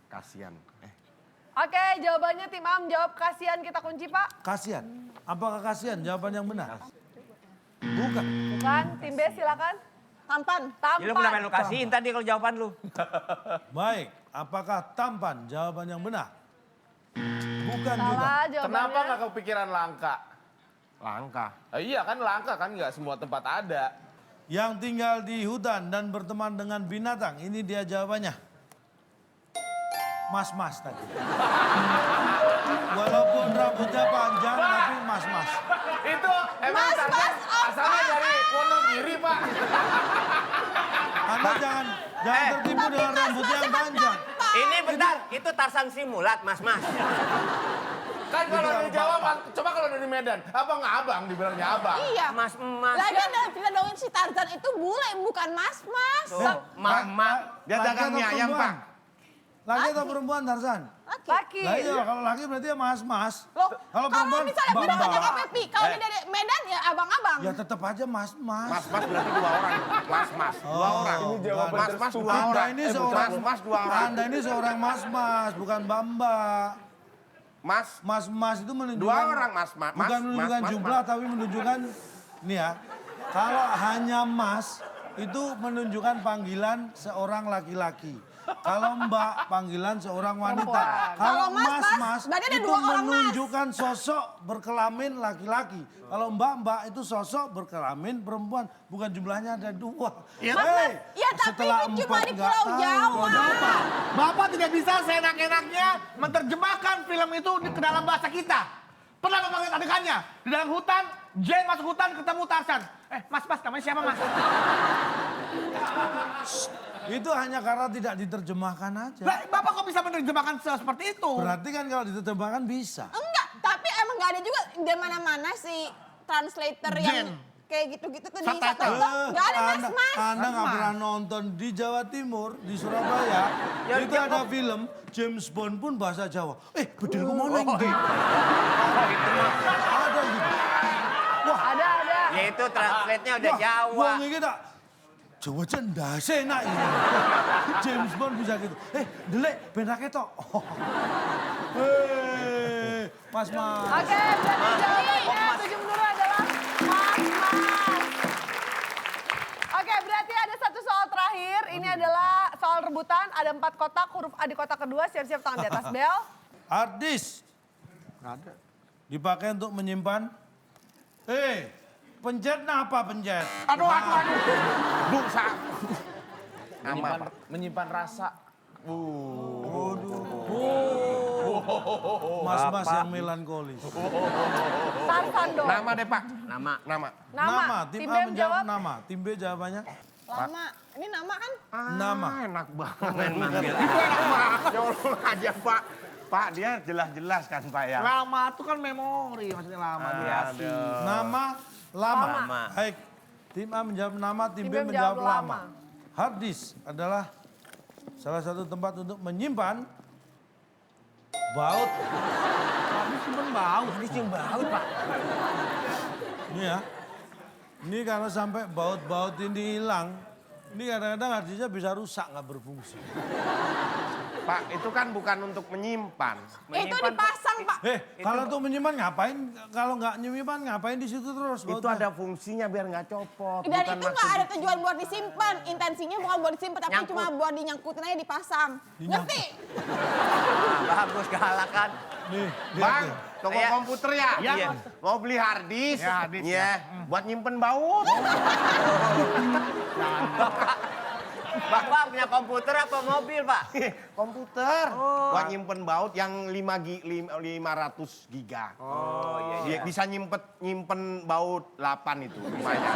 Kasihan. Oke, jawabannya tim A menjawab kasihan, kita kunci Pak. Kasihan. Apakah kasihan? Jawaban yang benar. Bukan. Bukan. Tim B silakan. Tampan. Ya, lu kenapa lu kasihin tadi kalau jawaban lu? Baik, apakah tampan jawaban yang benar? Bukan juga. Salah jawabannya. Kenapa nggak kepikiran langka? Langka. Iya kan langka kan nggak semua tempat ada. Yang tinggal di hutan dan berteman dengan binatang, ini dia jawabannya. Mas-mas tadi. Walaupun rambutnya panjang, tapi mas-mas. Itu emang Mas, Tarzan mas, asalnya dari Wonogiri, Pak. Anda jangan tertipu dengan rambutnya yang panjang. Ini bentar, itu Tarsan Simulat, Mas-mas. Kan kalau di Jawa, coba kalau dari Medan, abang abang dibilangnya abang. Iya. Mas-mas. Lagian dalam cerita dongeng si Tarzan itu bule, bukan mas-mas. Mama. Dia Laki dagang atau mie ayam, perempuan? Pak. Laki atau perempuan Tarzan? Laki. Lah iya, kalau laki berarti ya mas-mas. Loh, Kalau kalau perempuan, misalnya beda mbak-mbak. banyak Pepi, kalau dia dari Medan ya abang-abang. Ya tetap aja mas-mas. Mas-mas berarti 2 orang. Mas-mas, 2 orang. Ini jawaban Mas-mas 2 Anda orang. ini seorang Mas-mas 2 orang. Anda ini seorang mas-mas, bukan mbak-mbak. Mas, Mas-mas itu menunjukkan 2 orang mas-mas. bukan menunjukkan mas, jumlah mas. tapi menunjukkan nih ya. Kalau hanya mas itu menunjukkan panggilan seorang laki-laki. Kalau mbak panggilan seorang wanita. Perempuan. Kalau Kalau mas, mas-mas berarti ada itu 2 orang mas. menunjukkan sosok berkelamin laki-laki. Kalau mbak-mbak itu sosok berkelamin perempuan. Bukan jumlahnya ada 2. Iya. Ya tapi itu cuma di Pulau Jawa. Bapak tidak bisa seenak-enaknya menerjemahkan film itu ke dalam bahasa kita. Pernah Bapak lihat adegannya? Di dalam hutan, Jane masuk hutan ketemu Tarzan. Mas, namanya siapa mas? Itu hanya karena tidak diterjemahkan aja. Lah, Bapak kok bisa menerjemahkan seperti itu? Berarti kan kalau diterjemahkan bisa. Enggak, tapi emang gak ada juga di mana-mana si translator yang kayak gitu-gitu tuh di Subtitle. subtitle. Gak ada Anda mas-mas. nggak pernah nonton di Jawa Timur, di Surabaya. Itu ada film James Bond pun bahasa Jawa. Bedil kemana ini? Ada gitu. Ada. Ya itu translate-nya udah Jawa. Wong iki tak Jawa cendase enak ini. James Bond bisa gitu. Delek ben ra ketok. Mas. Oke, berarti jawabannya 7 menurut adalah mas-mas. Oke, berarti ada satu soal terakhir. Ini adalah soal rebutan. Ada 4 kotak, huruf A di kotak kedua. Siap-siap tangan di atas bel. Harddisk. Dipakai untuk menyimpan. Pencet apa pencet? Aduh. Busa. Menyimpan rasa. Mas-mas yang melankolis. Tarzan dong. Nama deh, Pak. Nama. Nama. Nama. Tim Tim A B menjawab menjawab. nama. Tim B jawabannya Lama. Ini nama kan? nama. Enak banget. Itu enak banget. Nyolong aja, Pak. Pak, dia jelas-jelas kan, Pak ya. Lama itu kan memori, maksudnya lama. Nama lama. Lama. Baik. Tim A menjawab nama, tim B B menjawab menjawab lama. lama. Hard disk adalah salah satu tempat untuk menyimpan baut. Habis cuma bau. Pak. Ini ya. Ini kalau sampai baut-baut ini hilang, ini kadang-kadang hard disknya bisa rusak, nggak berfungsi. Pak, itu kan bukan untuk menyimpan. Itu dipasang Pak. Kalau untuk menyimpan ngapain? Kalau nggak menyimpan ngapain di situ terus? Itu bautnya? ada fungsinya biar nggak copot. Dan bukan itu nggak ada tujuan buat disimpan. Intensinya bukan buat disimpan, tapi Nyangkut. cuma buat dinyangkutin aja dipasang. Ngerti? Bagus galakan. Nih, lihat Bang, nih. toko Iya. komputer ya? Iya. Mau beli hard disk? Ya, hard disk, Iya. Buat nyimpen baut. Bapak punya komputer apa mobil, Pak? Komputer. Buat nyimpen baut yang 500 giga. Oh, iya. Bisa nyimpen baut 8 itu lumayan.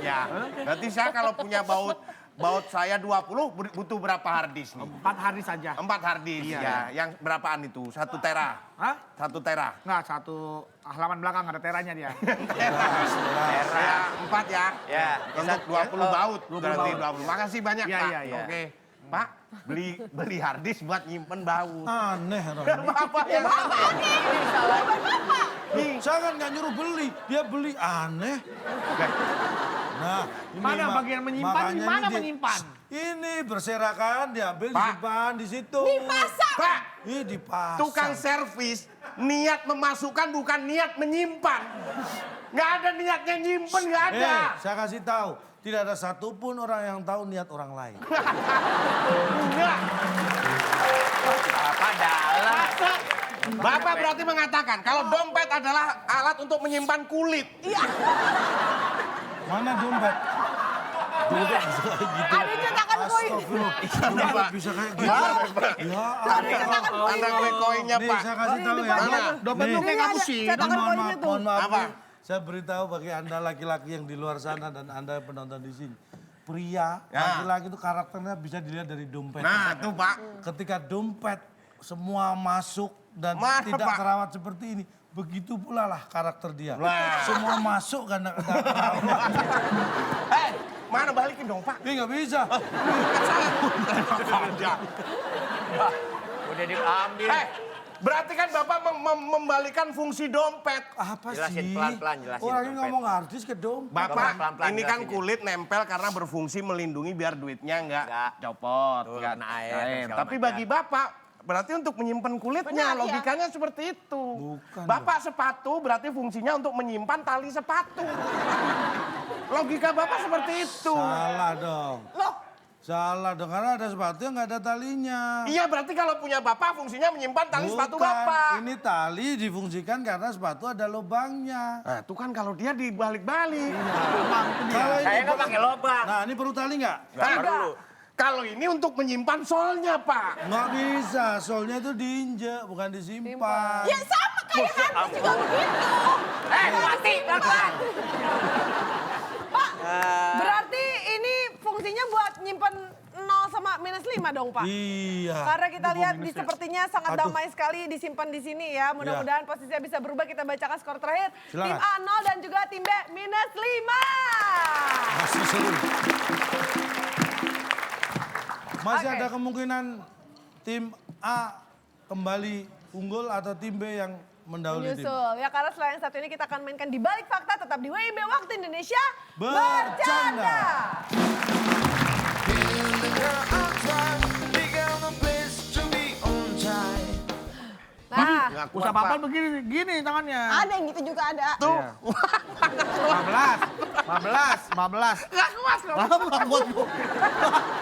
Ya. Berarti saya kalau punya baut saya 20 butuh berapa hard disk nih? 4 hari saja. 4 hard disk ya. Yang berapaan itu? 1 tera. Hah? 1 tera. Enggak, 1 halaman belakang ada teranya dia. Ya, 4 ya. Ya. Untuk 20 baut. 20 Berarti baut. 20. Makasih banyak, Iya, Pak. iya, iya. Oke. Pak, beli hard disk buat nyimpen baut. Aneh Ron. Bapak yang Saya kan nggak nyuruh beli, dia beli aneh. Nah, ini Mana bagian menyimpan, makanya di mana ini menyimpan? Ini berserakan, diambil, Pak. disimpan di situ. Dipasang. Pak, Ini dipasang. tukang servis niat memasukkan bukan niat menyimpan. Nggak ada niatnya nyimpen, nggak ada. Saya kasih tahu, tidak ada satupun orang yang tahu niat orang lain. Enggak. Apa dalam? Bapak berarti mengatakan kalau dompet adalah alat untuk menyimpan kulit. Mana dompet? Dompet bisa kayak gitu. Ada cetakan koin. Dompet bisa kayak gitu. Ya, Ada cetakan koin. Ada kue koinnya, nih Pak. saya kasih tahu ya. Mana? Dompet lu kayak Ada kapusino. cetakan Mohon koinnya maaf, tuh. mohon maaf. Apa? nih. Saya beritahu bagi Anda laki-laki yang di luar sana dan Anda penonton di sini. Pria, Ya. laki-laki itu karakternya bisa dilihat dari dompet. Nah, tuh Pak. Ketika dompet semua masuk dan Mana, tidak Pak? terawat seperti ini, begitu pula lah karakter dia. Wah. Semua masuk karena tidak terawat. Mana balikin dong, Pak? Ini nggak bisa. Udah diambil. Berarti kan Bapak membalikan fungsi dompet. Apa Jelasin sih? pelan-pelan, jelasin Orangnya dompet. ngomong artis ke dompet. Bapak, Pelan-pelan ini kan jelasin ya. kulit nempel karena berfungsi melindungi biar duitnya nggak Nggak. copot. Tuh, nggak kena air, cair. segala Tapi macam. bagi Bapak, berarti untuk menyimpan kulitnya, Benar, ya. logikanya seperti itu. Bukan Bapak sepatu berarti fungsinya untuk menyimpan tali sepatu. Logika Bapak seperti itu. Salah dong. Loh, Salah dong, karena ada sepatu yang nggak ada talinya. Iya, berarti kalau punya Bapak fungsinya menyimpan tali sepatu Bukan. Bapak. Ini tali difungsikan karena sepatu ada lubangnya. Nah, itu kan kalau dia dibalik-balik. Kalau Saya ini, nggak pakai lubang. nah ini perlu tali nggak? Nggak perlu. Kalau ini untuk menyimpan solnya, Pak. Nggak bisa, solnya itu diinjek, bukan disimpan. ya sama kayak Hans juga begitu. Mati, pelan-pelan. Pak, berarti ini fungsinya buat nyimpen 0 sama -5 dong, Pak? Iya. Karena kita Itu lihat minusnya. di sepertinya sangat Aduh. damai sekali disimpan di sini ya. Mudah-mudahan posisinya bisa berubah. Kita bacakan skor terakhir. Silakan. Tim A 0 dan juga tim B -5. Masih seru. Masih Oke. ada kemungkinan tim A kembali unggul atau tim B yang mendahului tim. Menyusul. Ya karena selain satu ini kita akan mainkan di balik fakta tetap di WIB Waktu Indonesia Bercanda. Nah, Nggak kuat, Usah Pak. papal begini, gini tangannya. Ada yang gitu juga ada. Tuh. 15. Nggak kuat loh. Lama nggak kuat lu.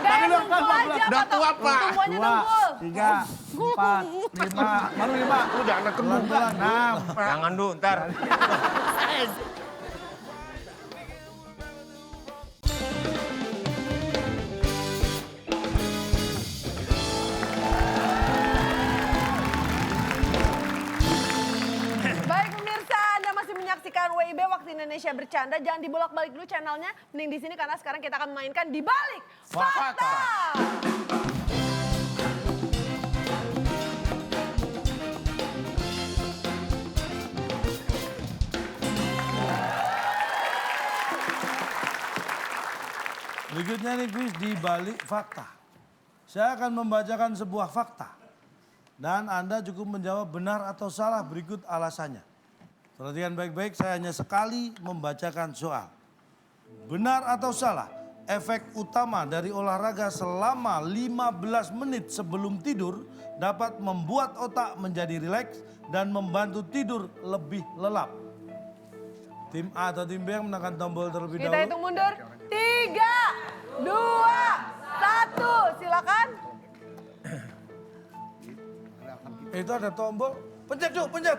kayak dong, tunggu kan, aja. Udah Pak, tua, Pak. Tunggu aja 2, tunggu. 3, 4, 5. Baru 5. Udah anak kedua. Pelan-pelan. 6. Jangan dulu, ntar. Baik pemirsa, Anda masih menyaksikan WIB Waktu Indonesia Bercanda. Jangan dibolak-balik dulu channelnya. Mending di sini karena sekarang kita akan mainkan di balik fakta. Berikutnya nih kuis di balik fakta. Saya akan membacakan sebuah fakta. Dan Anda cukup menjawab benar atau salah berikut alasannya. Perhatikan baik-baik, saya hanya sekali membacakan soal. Benar atau salah, efek utama dari olahraga selama 15 menit sebelum tidur dapat membuat otak menjadi rileks dan membantu tidur lebih lelap. Tim A atau tim B yang menekan tombol terlebih Kita dahulu. hitung mundur. 3, 2, 1. Silakan. Itu ada tombol, pencet Cuk, pencet.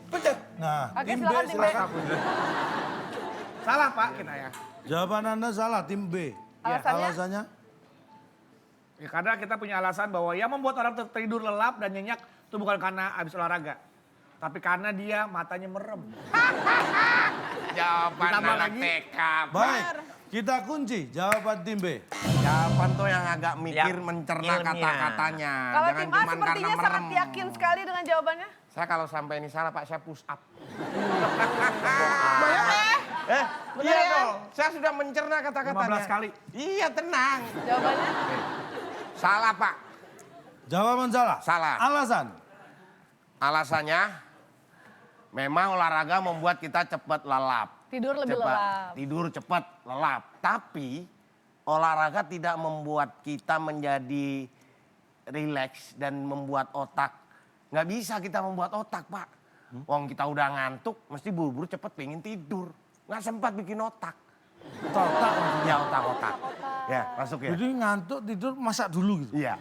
Pencet. Nah, Oke, tim B silakan, tim B. silakan. Salah Pak kita ya. Jawaban Anda salah, tim B. Alasannya? Alasannya? Ya, karena kita punya alasan bahwa yang membuat orang tertidur lelap dan nyenyak itu bukan karena habis olahraga. Tapi karena dia matanya merem. Jawaban Ditambah anak lagi. TK. Baik, kita kunci jawaban tim B. Jawaban tuh yang agak mikir Yang mencerna ilmiah. kata-katanya. Kalau Jangan tim A cuman sepertinya karena sangat merem. yakin sekali dengan jawabannya. Saya kalau sampai ini salah Pak, saya push up. Bener Iya kan? dong, saya sudah mencerna kata-katanya. 15 kali. Iya, tenang. Jawabannya? Salah Pak. Jawaban salah. Salah. Alasan? Alasannya memang olahraga membuat kita cepat lelap. Tidur lebih Cepat. lelap. Tidur cepat, lelap. Tapi olahraga tidak membuat kita menjadi rileks dan membuat otak. Nggak bisa kita membuat otak, Pak. Wong kita udah ngantuk, mesti buru-buru cepet pengen tidur. Nggak sempat bikin otak. Otak. Ya otak-otak. Ya masuk ya. Jadi ngantuk tidur masak dulu gitu. Iya,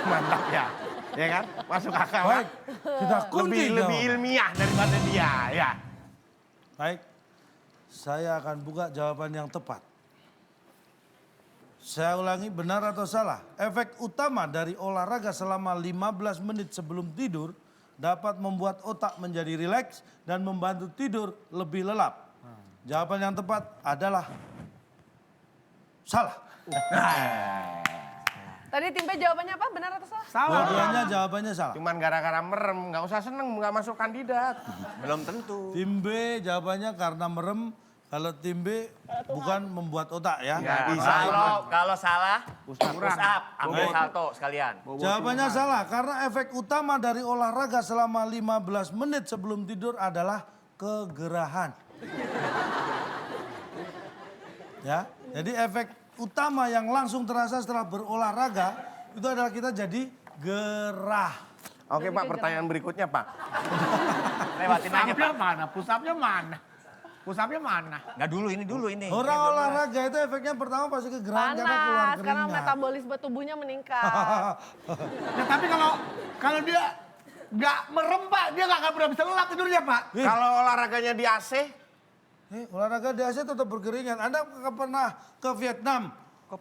mantap ya. Ya kan? Masuk akal. Baik, kan? kita kunci Lebih jawaban. ilmiah daripada dia, ya. Baik, saya akan buka jawaban yang tepat. Saya ulangi, benar atau salah? Efek utama dari olahraga selama 15 menit sebelum tidur dapat membuat otak menjadi rileks dan membantu tidur lebih lelap. Jawaban yang tepat adalah salah. Tadi tim B jawabannya apa? Benar atau salah? Dua-duanya jawabannya salah. Cuman gara-gara merem, nggak usah seneng, nggak masuk kandidat. Belum tentu. Tim B jawabannya karena merem. Kalau tim B bukan membuat otak ya. Nggak bisa. Kalau salah, push up, ambil Baik. salto sekalian. Jawabannya salah karena efek utama dari olahraga selama 15 menit sebelum tidur adalah kegerahan. Ya, jadi efek utama yang langsung terasa setelah berolahraga itu adalah kita jadi gerah. Oke Pak, pertanyaan berikutnya Pak. Lewatin aja Pusapnya Pak. mana? Pusapnya mana? Pusapnya mana? Nggak dulu ini. Orang olahraga itu efeknya pertama pasti kegerahan karena keluar Panas, karena keringat. metabolisme tubuhnya meningkat. Ya, tapi kalau dia nggak merem Pak, dia nggak akan pernah bisa lelap tidurnya Pak. Kalau olahraganya di AC, Olahraga di Asia tetap berkeringat. Anda pernah ke Vietnam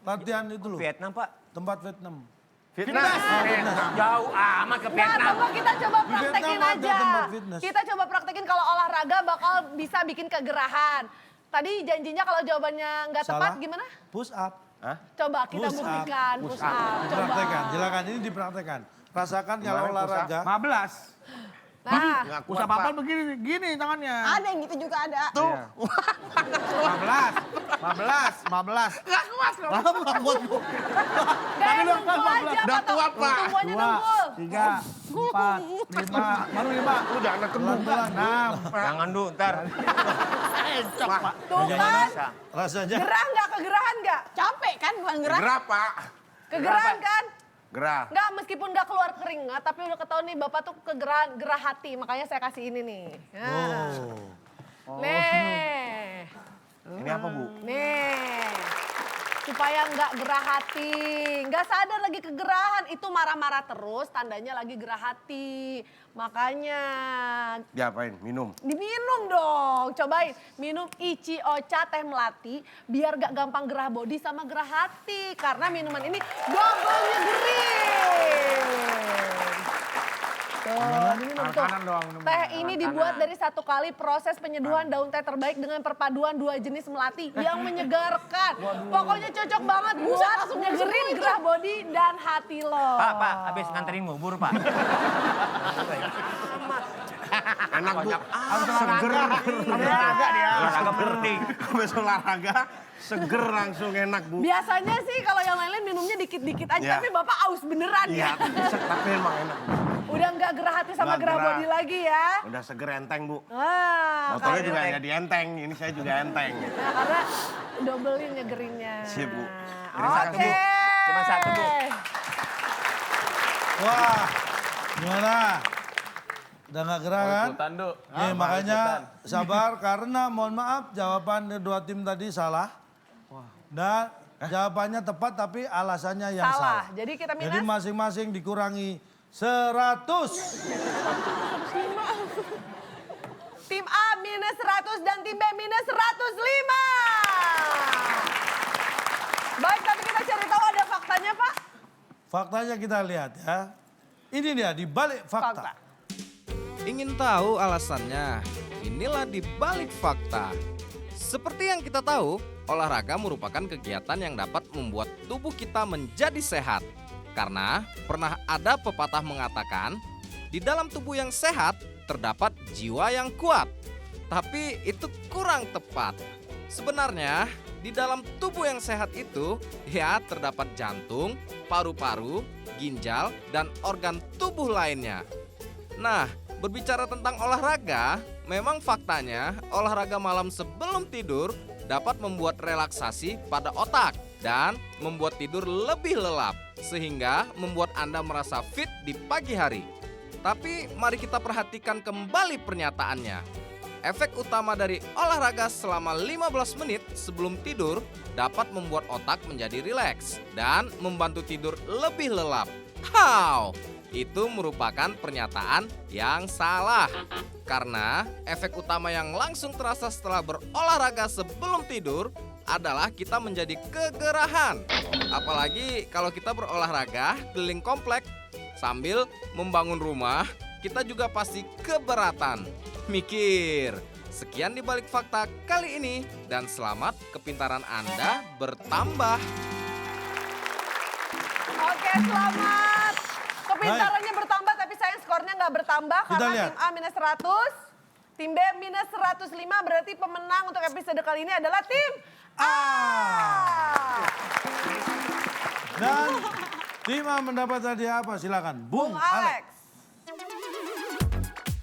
latihan itu loh, Vietnam Pak. tempat Vietnam. fitness. Jauh amat ke Nah, Vietnam. coba kita coba Di praktekin Vietnam ada aja. tempat fitness. Kita coba praktekin kalau olahraga bakal bisa bikin kegerahan. Tadi janjinya kalau jawabannya nggak tepat Salah. gimana? Push up. Coba kita Push up. buktikan. Push up. Coba. Dipraktekan, silakan ini dipraktekan. Rasakan kalau Gimana push up? olahraga. 15. Nah, Nggak kuat, Pusap Pak. apa begini, gini tangannya. Ada yang gitu juga ada. Tuh. 15. Nggak kuat loh. Nggak kuat Bu. kayak nunggu aja. Udah Pak. kuat, Pak. Tungguannya 2, nunggu. 3, 4, 5. Baru 5. Udah anak kembung. 6. Jangan dulu, ntar. Tuh kan, Rasanya. gerah nggak? Kegerahan nggak? Capek kan bukan gerak? Gerah Pak. Kegerahan kan? Gerah. Nggak, meskipun nggak keluar keringat, tapi udah ketahuan nih Bapak tuh kegerahan, gerah hati. Makanya saya kasih ini nih. Nah. Nih. Ini apa Bu? Nih, supaya nggak gerah hati, nggak sadar lagi kegerahan, itu marah-marah terus, tandanya lagi gerah hati. Makanya Diapain? Minum. diminum dong, cobain minum Ichi Ocha teh melati biar gak gampang gerah body sama gerah hati, karena minuman ini double nyegering. Tuh, diminum tuh. Kanan doang minum. Teh ini dibuat dari 1 kali proses penyeduhan daun teh terbaik dengan perpaduan 2 jenis melati yang menyegarkan. Pokoknya cocok banget buat nyegerin gerah body dan hati lo. Pak, habis nganterin ngubur Pak. Enak Bu. Seger. Olahraga dia. Olahraga penting. Habis olahraga, seger langsung enak Bu. Biasanya sih kalau yang lain-lain minumnya dikit-dikit aja, Iya. tapi Bapak aus beneran Iya, ya. tapi emang enak Bu. Udah nggak gerah hati sama Nggak gerah gerah. body lagi ya. Udah seger enteng Bu. Motornya Motornya juga jadi enteng, ini saya juga enteng. Nah, karena dobelin nyegerinnya. Sip, Bu. Oke. Cuma satu, Bu. Wah, gimana? Udah gak gerah kan? Nih, makanya sabar karena mohon maaf jawaban kedua tim tadi salah. Dan jawabannya tepat tapi alasannya yang salah. Jadi kita minus. Jadi masing-masing dikurangi 100. Tim A minus 100 dan tim B minus 105. Baik, tapi kita cari tahu ada faktanya, Pak. Faktanya kita lihat ya. Ini dia di balik fakta. Ingin tahu alasannya? Inilah di balik fakta. Seperti yang kita tahu, olahraga merupakan kegiatan yang dapat membuat tubuh kita menjadi sehat. Karena pernah ada pepatah mengatakan, di dalam tubuh yang sehat terdapat jiwa yang kuat. Tapi itu kurang tepat. Sebenarnya, di dalam tubuh yang sehat itu, ya terdapat jantung, paru-paru, ginjal, dan organ tubuh lainnya. Nah, berbicara tentang olahraga, memang faktanya olahraga malam sebelum tidur dapat membuat relaksasi pada otak dan membuat tidur lebih lelap, sehingga membuat Anda merasa fit di pagi hari. Tapi mari kita perhatikan kembali pernyataannya. Efek utama dari olahraga selama 15 menit sebelum tidur dapat membuat otak menjadi rileks dan membantu tidur lebih lelap. How? Itu merupakan pernyataan yang salah. Karena efek utama yang langsung terasa setelah berolahraga sebelum tidur adalah kita menjadi kegerahan. Apalagi kalau kita berolahraga keliling komplek sambil membangun rumah, kita juga pasti keberatan. Mikir. Sekian di Balik Fakta kali ini dan selamat kepintaran Anda bertambah. Oke, selamat. Kepintarannya bertambah tapi sayang skornya nggak bertambah Kita karena lihat. tim A minus 100, tim B minus 105, berarti pemenang untuk episode kali ini adalah tim A. Dan tim A mendapat hadiah apa? Silakan, Bung Alex.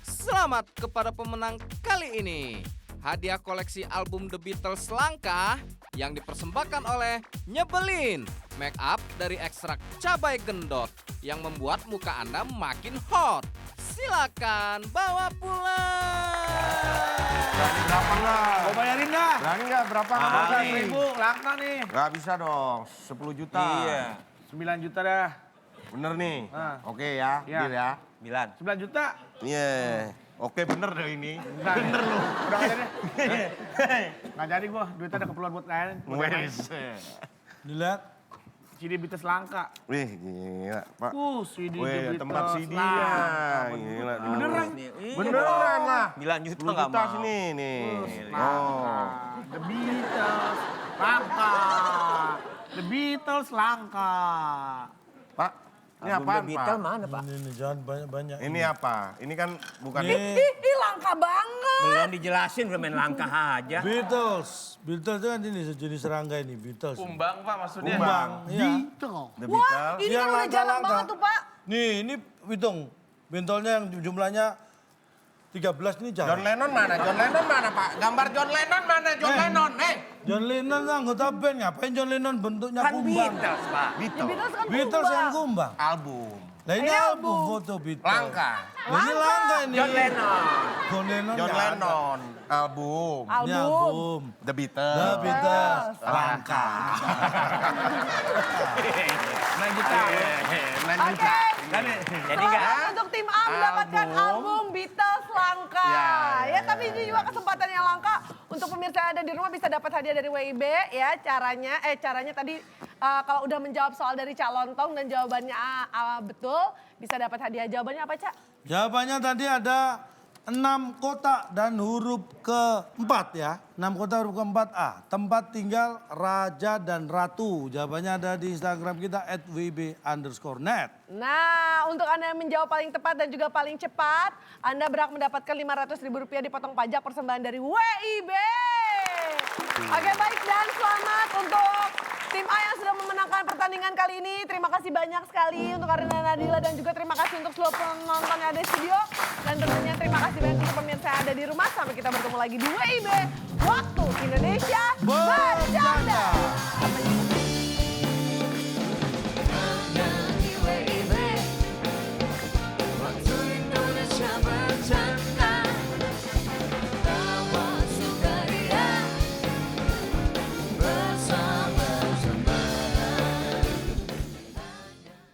Selamat kepada pemenang kali ini. Hadiah koleksi album The Beatles langka yang dipersembahkan oleh Nyebelin, make up dari ekstrak cabai gendot yang membuat muka Anda makin hot. Silakan bawa pulang. Berapa nggak? Gue bayarin dah. Berani nggak? Berapa nggak? 15.000, langka nih. Nggak bisa dong, 10 juta. Iya. 9 juta dah. Bener nih? Ah. Oke ya, Iya. deal ya. 9 juta. Iya. Oke bener deh ini. Bener lu. Udah nggak jadi. Nggak jadi gue, duitnya ada keperluan buat lain. Wes. Dilihat. CD Beatles langka. Wih gila Pak. CD Wih Beatles tempat CD langka. ya. Gila. Beneran. Beneran lah. 9 juta 10 nggak juta mau. sini nih. Langka. Oh. The Beatles langka. The Beatles langka. Pak, ini apaan Pak? mana Pak? Ini jangan banyak-banyak. Ini apa? Ini kan bukan Ini Ih, langka banget. Belum dijelasin, udah main langkah aja. Beatles. Beatles itu kan ini sejenis serangga ini, Beatles. Kumbang Pak maksudnya. Kumbang. Iya. Beatles. The Wah, Beatles. ini Yang kan udah jalan langka-langka. banget tuh, Pak. Nih, ini hitung. Bentolnya yang jumlahnya 13 ini John jangan. Lennon mana? John Lennon mana Pak? Gambar John Lennon mana? John Lennon, John Lennon lah anggota band. Ngapain John Lennon bentuknya Kan kumbang? Beatles, Pak. Ya, Beatles. Beatles kan Beatles yang kumbang. kumbang. Album. Nah ini Ini album album. foto Beatles. Langka. Nah, ini langka ini. John Lennon. John Lennon. John nggak ada. Lennon. Album. Ini Album. album. The Beatles. The Beatles. Langka. 9 juta. Oke. Jadi nggak? Selamat untuk tim A mendapatkan album Beatles langka. Ya, tapi ini juga kesempatan yang langka untuk pemirsa yang ada di rumah bisa dapat hadiah dari WIB ya. Caranya tadi kalau udah menjawab soal dari Cak Lontong dan jawabannya betul, bisa dapat hadiah. Jawabannya apa, Cak? Jawabannya tadi ada 6 kotak dan huruf keempat ya. 6 kotak huruf keempat A. Tempat tinggal raja dan ratu. Jawabannya ada di Instagram kita @wb_net. Nah, untuk Anda yang menjawab paling tepat dan juga paling cepat, Anda berhak mendapatkan Rp500.000 dipotong pajak persembahan dari WIB. Oke, baik dan selamat untuk tim A yang sudah memenangkan pertandingan kali ini. Terima kasih banyak sekali untuk Karina Nadila dan juga terima kasih untuk seluruh penonton yang ada di studio. Dan tentunya terima kasih banyak untuk pemirsa yang ada di rumah. Sampai kita bertemu lagi di WIB. Waktu Indonesia bercanda.